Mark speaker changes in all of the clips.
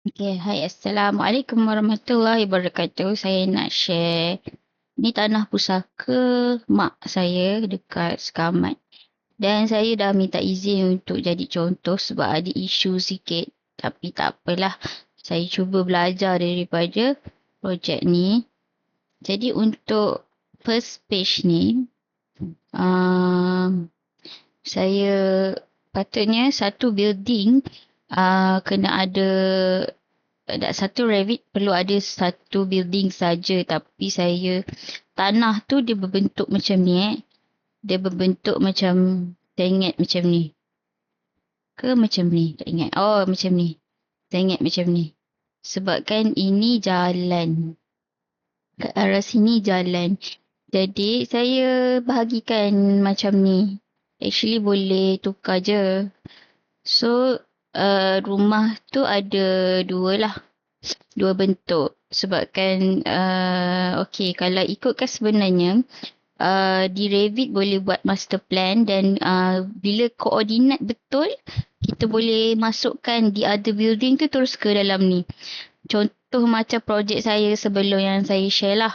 Speaker 1: Okay, hai Assalamualaikum warahmatullahi wabarakatuh. Saya nak share ni tanah pusaka mak saya dekat Sekamat. Dan saya dah minta izin untuk jadi contoh sebab ada isu sikit. Tapi tak apalah. Saya cuba belajar daripada projek ni. Jadi untuk first page ni, saya patutnya satu building kena ada satu Revit perlu ada satu building saja, tapi saya tanah tu dia berbentuk macam ni. Dia berbentuk macam saya ingat macam ni. Ke macam ni? Tak ingat. Oh, macam ni. Saya ingat macam ni. Sebab kan ini jalan. Ke arah sini jalan. Jadi saya bahagikan macam ni. Actually boleh tukar je. So rumah tu ada dua lah. Dua bentuk. Sebabkan okay, kalau ikutkan sebenarnya di Revit boleh buat master plan dan bila koordinat betul kita boleh masukkan the other building tu terus ke dalam ni. Contoh macam projek saya sebelum yang saya share lah.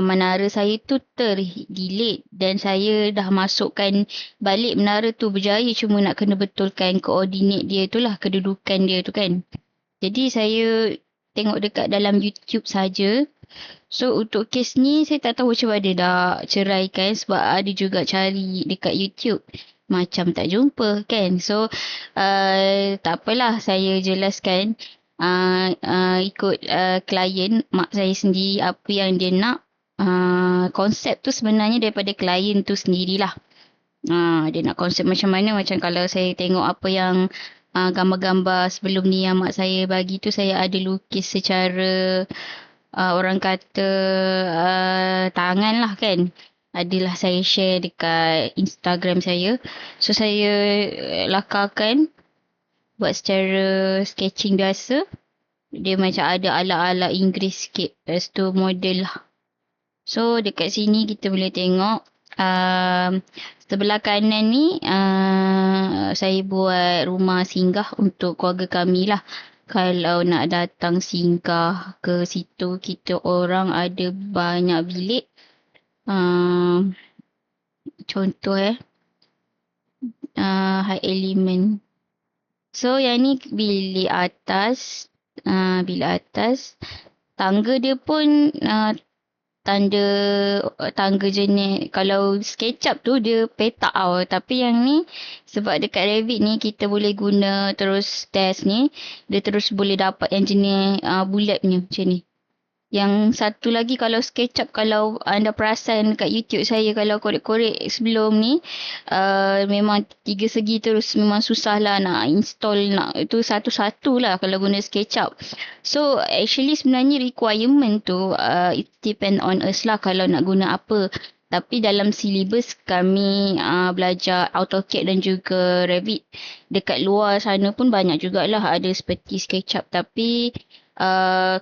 Speaker 1: Menara saya tu terdelete dan saya dah masukkan balik menara tu berjaya, cuma nak kena betulkan koordinat dia tu lah, kedudukan dia tu kan. Jadi saya tengok dekat dalam YouTube saja. So untuk kes ni saya tak tahu macam mana nak ceraikan sebab ada juga cari dekat YouTube. Macam tak jumpa kan. So tak apalah, saya jelaskan ikut klien mak saya sendiri apa yang dia nak. Konsep tu sebenarnya daripada klien tu sendirilah. Dia nak konsep macam mana. Macam kalau saya tengok apa yang gambar-gambar sebelum ni yang mak saya bagi tu, saya ada lukis secara orang kata tangan lah kan. Adalah saya share dekat Instagram saya. So saya lakarkan buat secara sketching biasa. Dia macam ada ala-ala Inggeris sikit. Lepas tu model lah. So dekat sini kita boleh tengok sebelah kanan ni saya buat rumah singgah untuk keluarga kami lah. Kalau nak datang singgah ke situ, kita orang ada banyak bilik. Contoh high element. So yang ni bilik atas. Bilik atas. Tangga dia pun tangga jenis kalau SketchUp tu dia petak tau. Tapi yang ni sebab dekat Revit ni kita boleh guna terus test ni, dia terus boleh dapat yang jenis bulatnya macam ni. Yang satu lagi kalau SketchUp, kalau anda perasan dekat YouTube saya kalau korek-korek sebelum ni memang tiga segi terus, memang susah lah nak install, nak itu satu-satu lah kalau guna SketchUp. So actually sebenarnya requirement tu it depend on us lah kalau nak guna apa. Tapi dalam syllabus kami belajar AutoCAD dan juga Revit. Dekat luar sana pun banyak jugalah ada seperti SketchUp. Tapi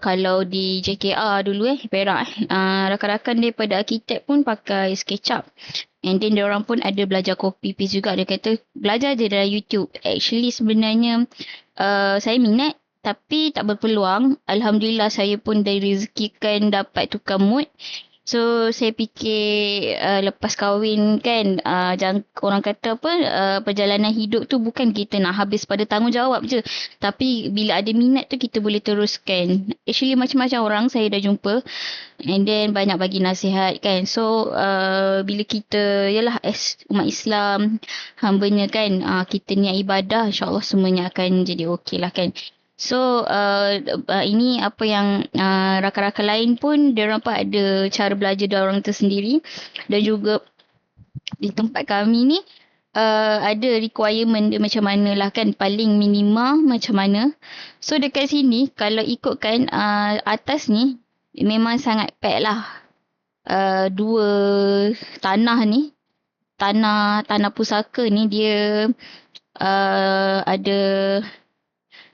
Speaker 1: kalau di JKR dulu Perak rakan-rakan daripada arkitek pun pakai SketchUp. And then diorang pun ada belajar copy paste juga. Dia kata belajar je dalam YouTube. Actually sebenarnya saya minat tapi tak berpeluang. Alhamdulillah saya pun direzekikan dapat tukar mood. So saya fikir lepas kahwin kan orang kata apa perjalanan hidup tu bukan kita nak habis pada tanggungjawab je, tapi bila ada minat tu kita boleh teruskan. Actually macam-macam orang saya dah jumpa and then banyak bagi nasihat kan. So bila kita yalah as umat Islam hambanya kan, kita niat ibadah, insyaAllah semuanya akan jadi okey lah kan. So ini apa yang rakan-rakan lain pun diorang pun ada cara belajar diorang tersendiri. Dan juga di tempat kami ni ada requirement dia macam mana lah kan, paling minima macam mana. So dekat sini kalau ikutkan atas ni memang sangat pack lah. Dua tanah ni, tanah pusaka ni dia ada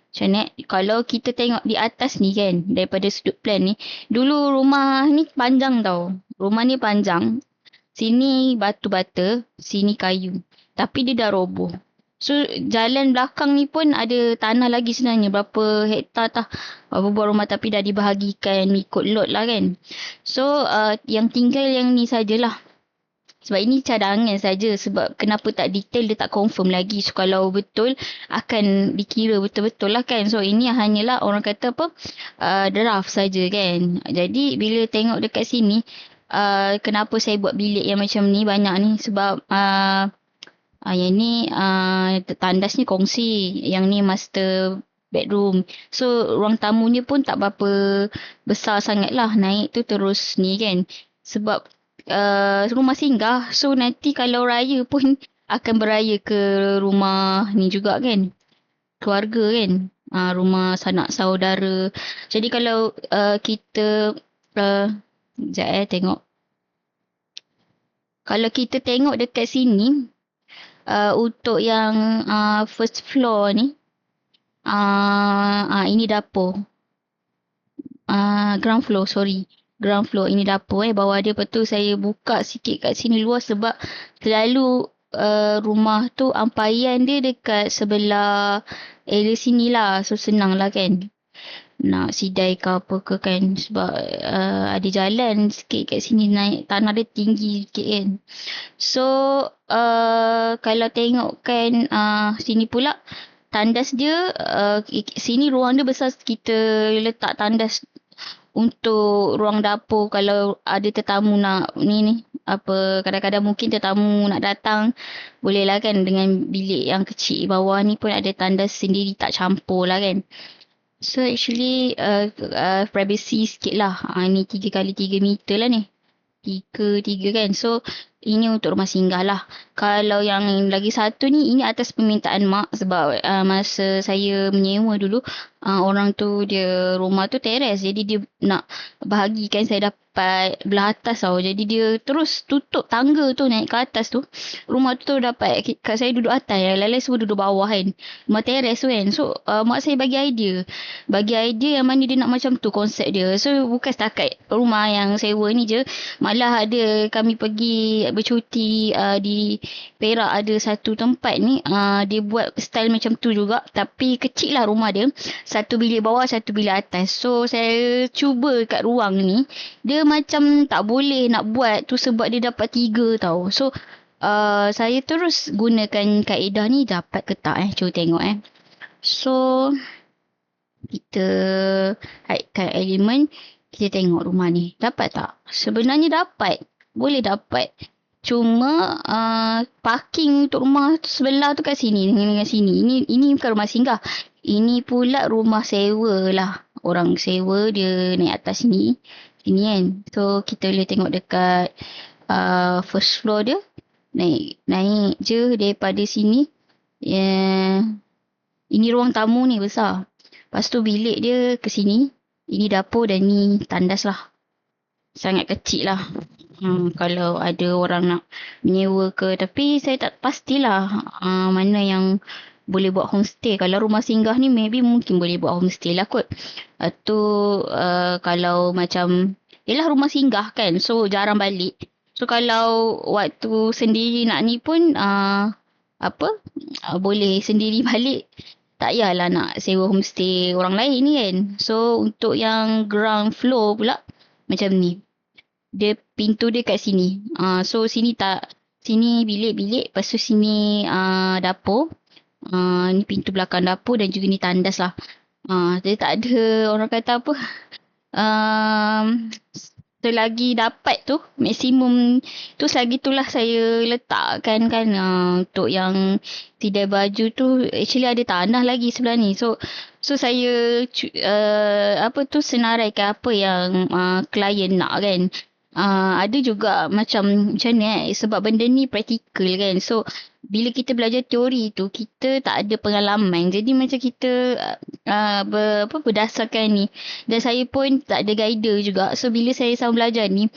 Speaker 1: macam ni. Kalau kita tengok di atas ni kan, daripada sudut plan ni, dulu rumah ni panjang tau. Rumah ni panjang. Sini batu bata, sini kayu. Tapi dia dah roboh. So jalan belakang ni pun ada tanah lagi sebenarnya. Berapa hektar tah. Berapa buah rumah tapi dah dibahagikan ikut lot lah kan. So yang tinggal yang ni sajalah. Sebab ini cadangan saja. Sebab kenapa tak detail dia tak confirm lagi. So kalau betul akan dikira betul-betul lah kan. So ini hanyalah orang kata apa draft saja kan. Jadi bila tengok dekat sini kenapa saya buat bilik yang macam ni banyak ni. Sebab yang ni tandas ni kongsi. Yang ni master bedroom. So ruang tamunya pun tak berapa besar sangat lah. Naik tu terus ni kan. Sebab rumah singgah. So nanti kalau raya pun akan beraya ke rumah ni juga kan. Keluarga kan. Rumah sanak saudara. Jadi kalau kita sekejap tengok. Kalau kita tengok dekat sini untuk yang first floor ni ini dapur. Ground floor, sorry. Ground floor ini dapur bawah dia. Lepas tu saya buka sikit kat sini luas sebab terlalu rumah tu ampaian dia dekat sebelah area sini lah. So senang lah kan. Nak sidai ke apa ke kan. Sebab ada jalan sikit kat sini naik. Tanah dia tinggi sikit kan. So kalau tengok kan sini pula tandas dia sini ruang dia besar. Kita letak tandas untuk ruang dapur kalau ada tetamu nak ni apa kadang-kadang mungkin tetamu nak datang boleh lah kan dengan bilik yang kecil bawah ni pun ada tandas sendiri tak campur lah kan. So actually privacy sikit lah. Ni 3x3 meter lah ni. 3 kan. So ini untuk rumah singgah lah. Kalau yang lagi satu ni ini atas permintaan mak sebab masa saya menyewa dulu orang tu dia rumah tu teres jadi dia nak bahagikan saya dapat belah atas tau. Jadi dia terus tutup tangga tu naik ke atas tu. Rumah tu dapat kat saya duduk atas. Yang lain-lain semua duduk bawah kan. Rumah teres tu kan. So mak saya bagi idea. Bagi idea yang mana dia nak macam tu konsep dia. So bukan setakat rumah yang sewa ni je. Malah ada kami pergi bercuti di Perak ada satu tempat ni dia buat style macam tu juga tapi kecil lah rumah dia. Satu bilik bawah satu bilik atas. So saya cuba kat ruang ni dia macam tak boleh nak buat tu sebab dia dapat 3 tau. So saya terus gunakan kaedah ni dapat ke tak cuba tengok So kita kaitkan elemen kita tengok rumah ni dapat tak? Sebenarnya dapat. Boleh dapat. Cuma parking untuk rumah sebelah tu kat sini dengan sini. Ini bukan rumah singgah. Ini pula rumah sewa lah. Orang sewa dia naik atas sini. Sini kan. So kita boleh tengok dekat first floor dia. Naik je daripada sini. Ini ruang tamu ni besar. Lepas tu bilik dia ke sini. Ini dapur dan ni tandas lah. Sangat kecil lah. Kalau ada orang nak menyewa ke. Tapi saya tak pastilah mana yang boleh buat homestay. Kalau rumah singgah ni maybe mungkin boleh buat homestay lah kot. Tu kalau macam yelah rumah singgah kan. So jarang balik. So kalau waktu sendiri nak ni pun boleh sendiri balik. Tak payahlah nak sewa homestay orang lain ni kan. So untuk yang ground floor pula macam ni. Dia pintu dia kat sini. So sini bilik-bilik. Lepas tu sini dapur. Ni pintu belakang dapur dan juga ni tandas lah. Dia tak ada orang kata apa. Selagi dapat tu maksimum tu selagi itulah saya letakkan kan untuk yang sidai baju tu actually ada tanah lagi sebelah ni. So saya senaraikan apa yang klien nak kan. Ada juga macam ni sebab benda ni praktikal kan. So bila kita belajar teori tu kita tak ada pengalaman. Jadi macam kita berdasarkan ni. Dan saya pun tak ada guide juga. So bila saya sama belajar ni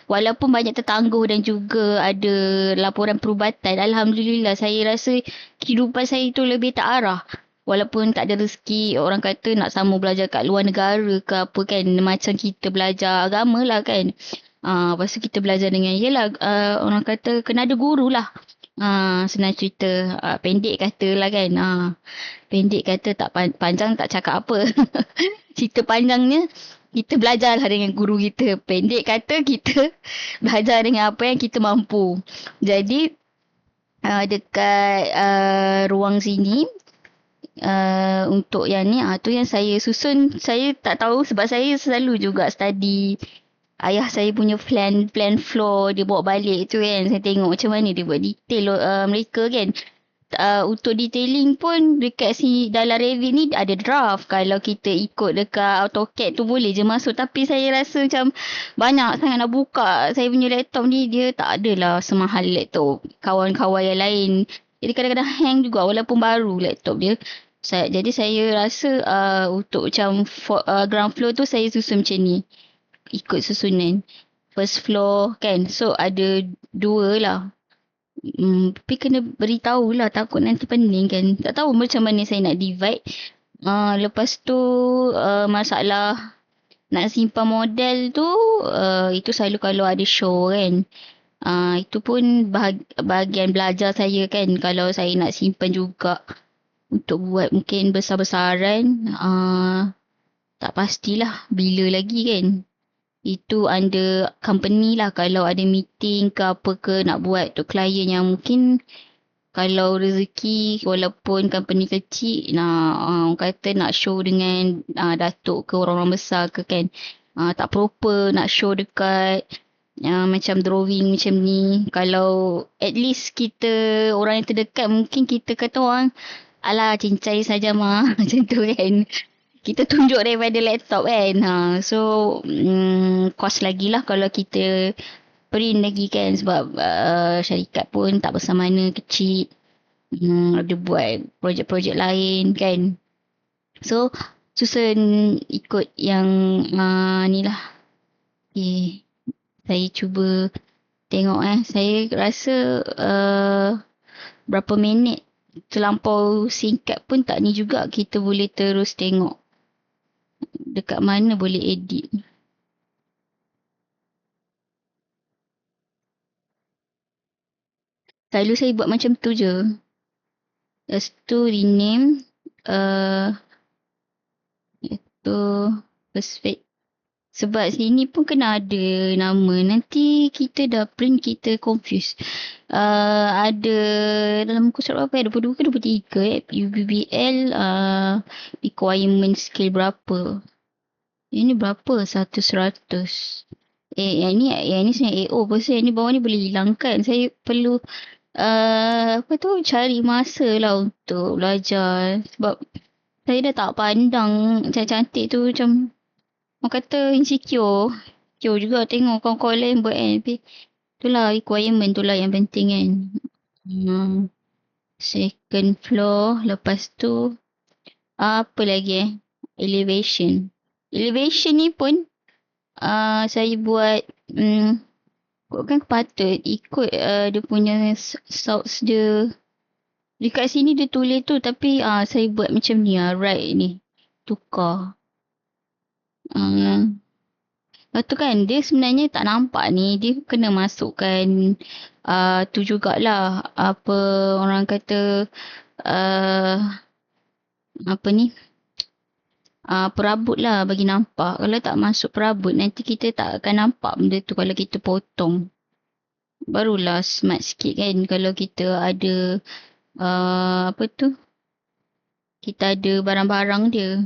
Speaker 1: walaupun banyak tertangguh dan juga ada laporan perubatan, alhamdulillah saya rasa kehidupan saya tu lebih tak arah. Walaupun tak ada rezeki, orang kata nak sambung belajar kat luar negara ke apa kan. Macam kita belajar agama lah kan. Lepas tu kita belajar dengan, orang kata kena ada guru lah. Senang cerita. Pendek kata lah kan. Pendek kata tak panjang tak cakap apa. Cerita panjangnya kita belajarlah dengan guru kita. Pendek kata kita belajar dengan apa yang kita mampu. Jadi dekat ruang sini untuk yang ni tu yang saya susun. Saya tak tahu sebab saya selalu juga study ayah saya punya plan floor dia bawa balik tu kan. Saya tengok macam mana dia buat detail mereka kan. Untuk detailing pun dekat sini dalam Revit ni ada draft. Kalau kita ikut dekat AutoCAD tu boleh je masuk. Tapi saya rasa macam banyak sangat nak buka. Saya punya laptop ni dia tak adalah semahal laptop kawan-kawan yang lain. Jadi kadang-kadang hang juga walaupun baru laptop dia. Jadi saya rasa untuk macam ground floor tu saya susun macam ni. Ikut susunan. First floor kan. So ada dua lah. Tapi kena beritahu lah, takut nanti pening kan. Tak tahu macam mana saya nak divide. Lepas tu masalah nak simpan model tu, itu selalu kalau ada show kan. Itu pun bahagian belajar saya kan. Kalau saya nak simpan juga untuk buat mungkin besar-besaran, tak pastilah bila lagi kan. Itu under company lah. Kalau ada meeting ke apa ke nak buat untuk klien yang mungkin kalau rezeki walaupun company kecil orang kata nak show dengan datuk ke orang-orang besar ke kan. Tak proper nak show dekat macam drawing macam ni. Kalau at least kita orang yang terdekat mungkin kita kata orang alah cincai saja mah macam tu kan. Kita tunjuk daripada laptop kan. So cost lagi lah kalau kita print lagi kan. Sebab syarikat pun tak besar mana kecil. Ada buat projek-projek lain kan. So susun ikut yang ni lah. Okay. Saya cuba tengok Saya rasa berapa minit terlampau singkat pun tak ni juga. Kita boleh terus tengok dekat mana boleh edit. Selalu saya buat macam tu je. Lepas tu rename. Itu perfect. Sebab sini pun kena ada nama. Nanti kita dah print kita confuse. Ada dalam muka surat berapa 22 ke 23 UBBL requirement skill berapa. Ini berapa? 100. Yang ni sebenarnya AO pun saya ni bawah ni boleh hilangkan. Saya perlu cari masa lah untuk belajar. Sebab saya dah tak pandang cantik tu macam orang kata insecure. Insecure juga tengok kawan-kawan lain buat kan. Tapi itulah requirement tu lah yang penting kan. Second floor. Lepas tu apa lagi elevation. Elevation ni pun saya buat kan patut ikut dia punya source dia. Dekat sini dia tulis tu tapi saya buat macam ni right ni. Tukar. Lepas tu kan dia sebenarnya tak nampak ni. Dia kena masukkan tu jugalah. Apa orang kata apa ni. Perabot lah bagi nampak. Kalau tak masuk perabot nanti kita tak akan nampak benda tu kalau kita potong. Barulah smart sikit kan kalau kita ada apa tu. Kita ada barang-barang dia.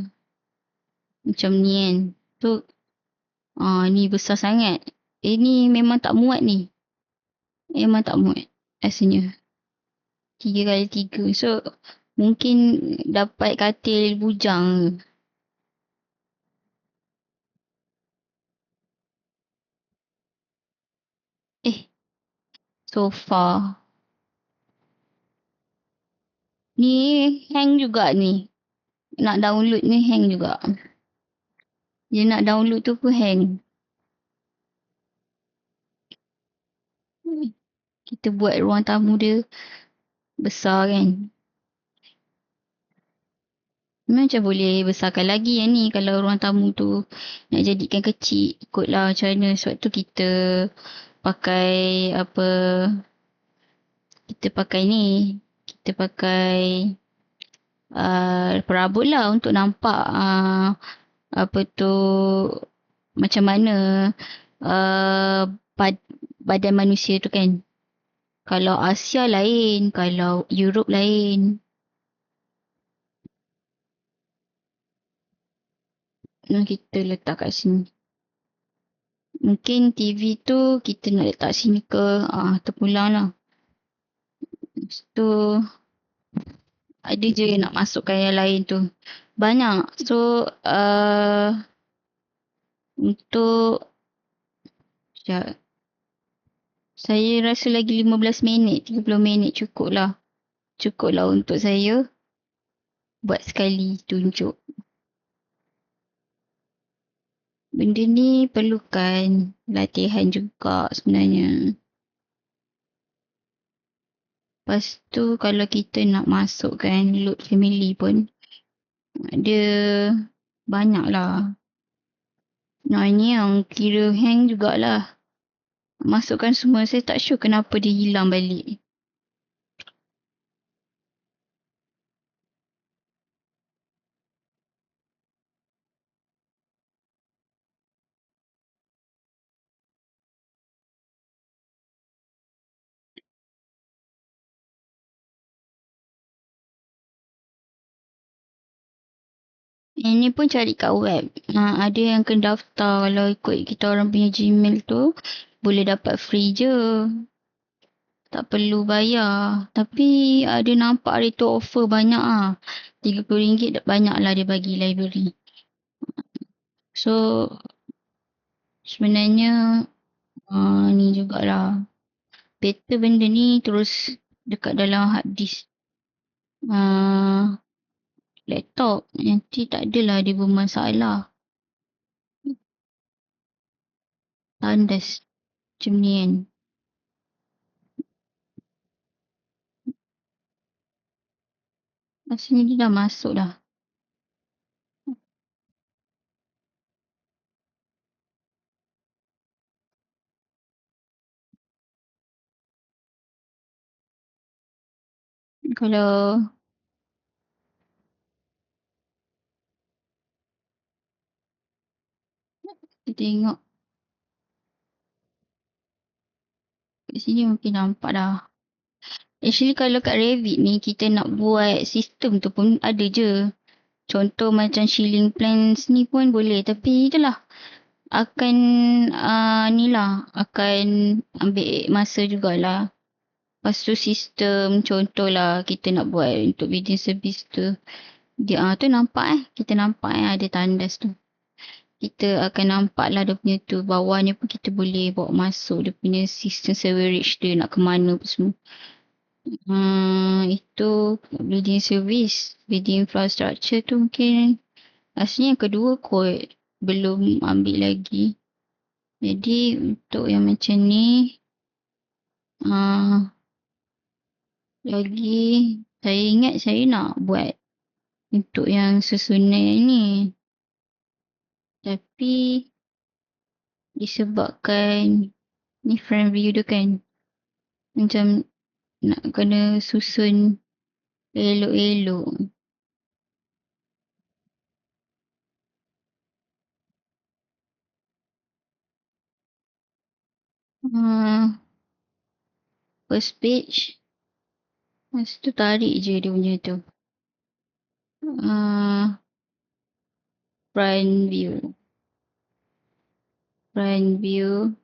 Speaker 1: Macam ni kan. Tu ni besar sangat. Ni memang tak muat ni. Memang tak muat. Rasanya. 3x3. So mungkin dapat katil bujang. Sofa. Ni hang juga ni. Nak download ni hang juga. Dia nak download tu pun hang. Kita buat ruang tamu dia besar kan. Macam boleh besarkan lagi yang ni. Kalau ruang tamu tu nak jadikan kecil. Ikutlah macam mana. Sebab tu kita pakai apa. kita pakai ni. Kita pakai perabot lah untuk nampak apa tu macam mana uh, badan manusia tu kan. Kalau Asia lain, kalau Europe lain. Kita letak kat sini. Mungkin TV tu kita nak letak sini ke. Terpulang lah. Lepas tu ada je yang nak masukkan yang lain tu. Banyak. So untuk sekejap. Saya rasa lagi 15 minit, 30 minit cukup lah. Cukup lah untuk saya buat sekali tunjuk. Benda ni perlukan latihan juga sebenarnya. Lepas tu kalau kita nak masukkan load family pun dia banyak lah. Nah ini yang kira hang jugalah. Masukkan semua, saya tak sure kenapa dia hilang balik. Ini pun cari kat web. Ada yang kena daftar kalau ikut kita orang punya Gmail tu. Boleh dapat free je. Tak perlu bayar. Tapi ada nampak hari tu offer banyak ah. RM30 banyak lah dia bagi library. So sebenarnya ni jugalah. Better benda ni terus dekat dalam hard disk. Laptop. Nanti tak adalah dia bermasalah. Tandas. Macam ni kan. Rasanya dia dah masuk dah. Kalau kita tengok kat sini mungkin nampak dah. Actually kalau kat Revit ni kita nak buat sistem tu pun ada je. Contoh macam shilling plans ni pun boleh. Tapi itulah akan ni lah akan ambil masa jugalah. Lepas tu sistem contohlah kita nak buat untuk building service tu. Dia tu nampak kita nampak ada tandas tu. Kita akan nampak lah dia punya tu. Bawahnya pun kita boleh bawa masuk dia punya sistem sewerage dia nak ke mana pun semua. Itu building service. Building infrastructure tu mungkin rasanya yang kedua kot. Belum ambil lagi. Jadi untuk yang macam ni lagi saya ingat saya nak buat untuk yang susunan ni. Tapi disebabkan ni front view tu kan. Macam nak kena susun elok-elok. First page. Lepas tu tarik je dia punya tu. Front view. Front view.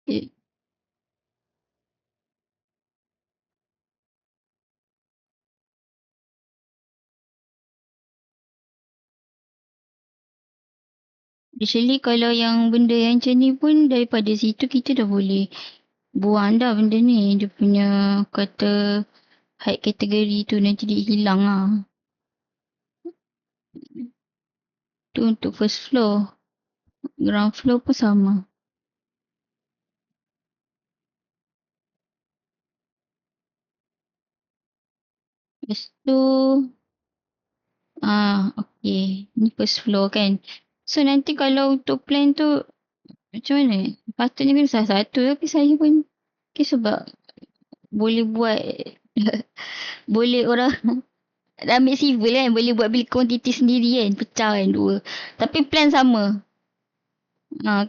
Speaker 1: Eh, Actually kalau yang benda yang macam ni pun daripada situ kita dah boleh buang dah benda ni. Dia punya kata height kategori tu nanti dia hilang lah. Tu untuk first floor. Ground floor pun sama. Lepas tu, okay. Ni first floor kan. So nanti kalau untuk plan tu, macam mana? Patutnya kan salah satu tapi saya pun okay, sebab boleh buat boleh orang ambil civil kan boleh buat bilik kuantiti sendiri kan pecah kan dua tapi plan sama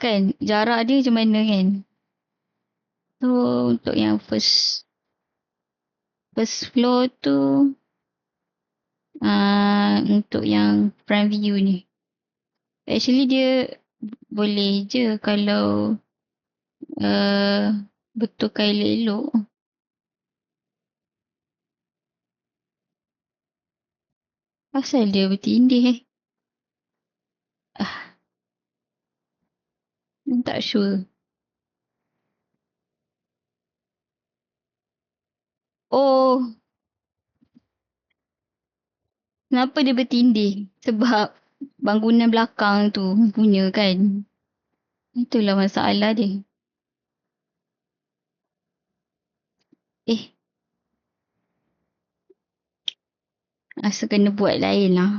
Speaker 1: kan jarak dia macam mana kan so untuk yang first floor tu untuk yang front view ni actually dia boleh je kalau uh, betulkan elok-elok pasal dia bertindih tak sure oh kenapa dia bertindih sebab bangunan belakang tu punya kan itulah masalah dia eh rasa kena buat lain lah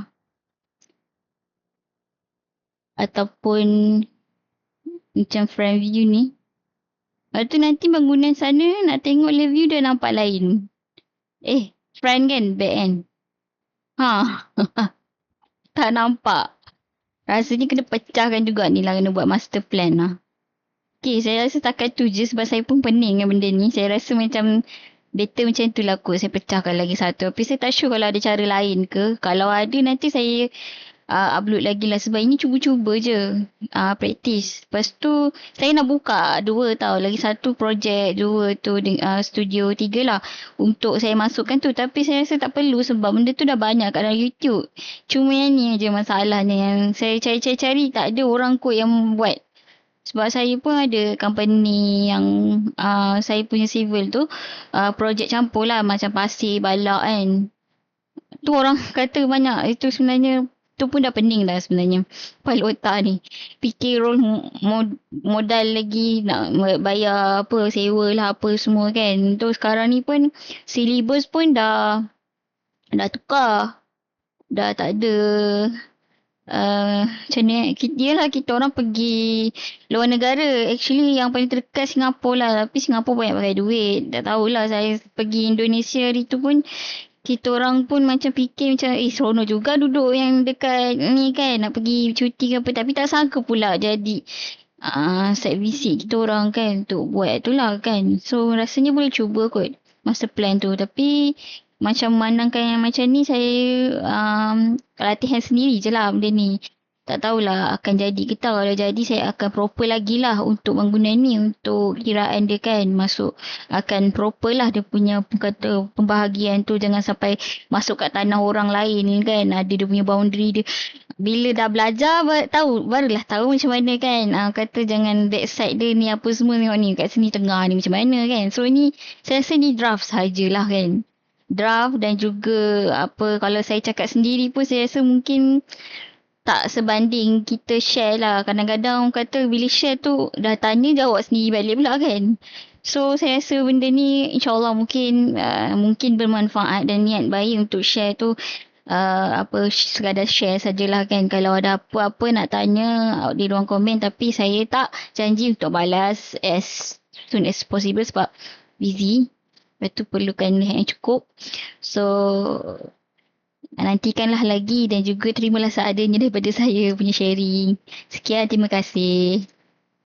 Speaker 1: ataupun macam front view ni lepas tu nanti bangunan sana nak tengok le view dia nampak lain front kan back kan ha tak nampak rasanya kena pecahkan juga ni lah kena buat master plan lah okay saya rasa takat tu je sebab saya pun pening dengan benda ni saya rasa macam better macam tu lah kot saya pecahkan lagi satu tapi saya tak sure kalau ada cara lain ke kalau ada nanti saya upload lagi lah sebab ini cuba-cuba je practice. Lepas tu saya nak buka dua tau. Lagi satu projek dua tu studio 3 lah untuk saya masukkan tu tapi saya rasa tak perlu sebab benda tu dah banyak kat dalam YouTube. Cuma yang ni je masalahnya yang saya cari-cari tak ada orang kot yang buat. Sebab saya pun ada company yang saya punya civil tu projek campur lah macam pasir, balak kan. Tu orang kata banyak itu sebenarnya tu pun dah pening dah sebenarnya kepala otak ni fikir roll modal lagi nak bayar apa sewa lah apa semua kan tu sekarang ni pun syllabus pun dah tukar dah tak ada macam ni kita orang pergi luar negara actually yang paling terdekat Singapura lah tapi Singapura banyak pakai duit tak tahulah saya pergi Indonesia hari tu pun kita orang pun macam fikir macam seronok juga duduk yang dekat ni kan nak pergi cuti ke apa tapi tak sangka pula jadi site visit kita orang kan untuk buat tu lah kan so rasanya boleh cuba kot master plan tu tapi macam memandangkan yang macam ni saya latihan sendiri je lah benda ni tak tahulah akan jadi ke tak kalau jadi saya akan proper lagi lah untuk bangunan ni untuk kiraan dia kan masuk akan proper lah dia punya kata pembahagian tu jangan sampai masuk kat tanah orang lain kan ada dia punya boundary dia bila dah belajar barulah tahu macam mana kan kata jangan backside dia ni apa semua tengok ni kat sini tengah ni macam mana kan so ni saya rasa ni draft sajalah kan draft dan juga apa kalau saya cakap sendiri pun saya rasa mungkin tak sebanding kita share lah. Kadang-kadang orang kata bila share tu dah tanya jawab sendiri balik pula kan. So saya rasa benda ni insyaAllah mungkin bermanfaat dan niat baik untuk share tu sekadar share sajalah kan. Kalau ada apa-apa nak tanya di ruang komen tapi saya tak janji untuk balas as soon as possible sebab busy. Lepas tu perlukan yang cukup. So nantikanlah lagi dan juga terimalah seadanya daripada saya punya sharing. Sekian, terima kasih.